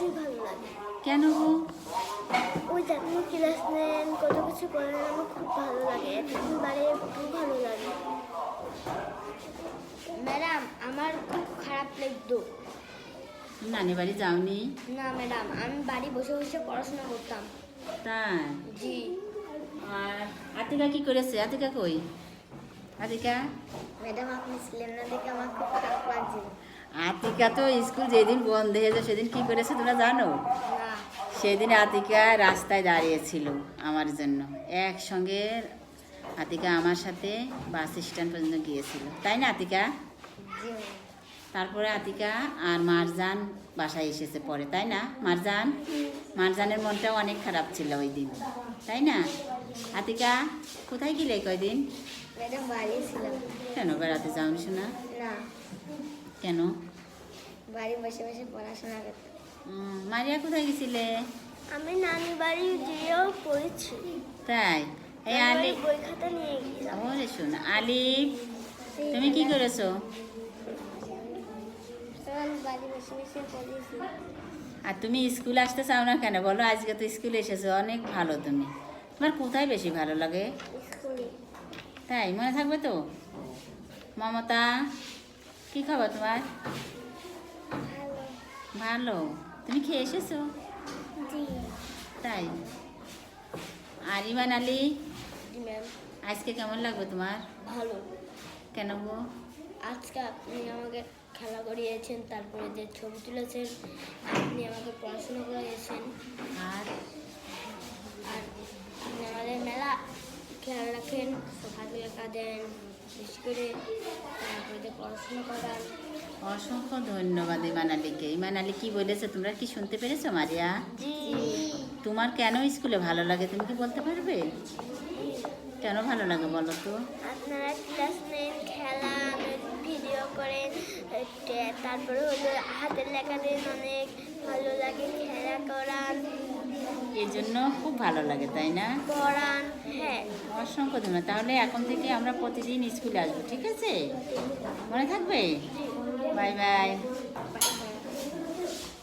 অবশ্যই ভালো লাগে। কেন গো? ওই যে আপনি ক্লাস নেন, কত কিছু করেন, আমার খুব ভালো লাগে। বাড়ি খুব ভালো লাগে। ম্যাডাম, আমার খুব খারাপ লাগতো। নানি বাড়ি যাওনি? না ম্যাডাম, আমি বাড়ি বসে বসে পড়াশোনা করতাম। তাই? জি। আর আতিকা কি করেছে? আতিকা কই? আতিকা? ম্যাডাম, আপনি ছিলেন না দেখে আমার খুব খারাপ লাগছে। আতিকা তো স্কুল যেদিন বন্ধ হয়ে যায় সেদিন কি করেছে তোমরা জানো? না। সেদিন আতিকা রাস্তায় দাঁড়িয়েছিল আমার জন্য। একসঙ্গে আতিকা আমার সাথে বাস স্ট্যান্ড পর্যন্ত গিয়েছিল, তাই না আতিকা? জি। তারপরে আতিকা আর মারজান বাসায় এসেছে পরে, তাই না? মারজানের মনটাও অনেক খারাপ ছিল ওই দিন, তাই না? আতিকা কোথায় গেলে কয়দিন? ম্যাডাম, বাড়ি ছিলাম। কেন বেড়াতে যাওনি শোনা? না, কেন? বাড়ি বসে বসে পড়াশোনা করতাম। মারিয়া কোথায় গেছিলে? আমি নানি বাড়ি গিয়েও পড়েছি। তাই? এই আলিফ, বই খাতা নিয়ে গেছিলাম। ওরে শোনা আলিফ, তুমি কি করেছো? আমি বাড়ি বসে বসে পড়েছি। আর তুমি স্কুল আসতে চাও না কেন বলো? আজকে তো স্কুলে এসেছো, অনেক ভালো। তুমি, তোমার কোথায় বেশি ভালো লাগে? স্কুলে। তাই মনে থাকবে তো? মমতা, কি খবর তোমার? ভালো। ভালো। তুমি খেয়ে এসেছো? জি। তাই? আর ইমান আলী, জি ম্যাম। আজকে কেমন লাগবে তোমার? ভালো। কেন গো? আজকে আপনি আমাকে খেলা করিয়েছেন, তারপরে যে ছবি তুলেছেন, আপনি আমাকে পড়াশোনা করিয়েছেন, আর আর আপনি আমাদের মেলা খেয়াল রাখেন, সকালে লেখা দেন বেশি করে, তারপরে যে পড়াশোনা করান। অসংখ্য ধন্যবাদ ইমান আলীকে। ইমান আলী কি বলেছে তোমরা কি শুনতে পেরেছো মারিয়া? জি। তোমার কেন স্কুলে ভালো লাগে তুমি কি বলতে পারবে? কেন ভালো লাগে বলো তো? আপনারা ক্লাস নেন, খেলা ভিডিও করেন, তারপরে হলো হাতের লেখা দেন, অনেক ভালো লাগে, খেলা করান, এই জন্য খুব ভালো লাগে, তাই না? পড়ান। হ্যাঁ। অসংখ্য ধন্যবাদ। তাহলে এখন থেকে আমরা প্রতিদিন স্কুলে আসবো, ঠিক আছে? মনে থাকবে? Bye bye.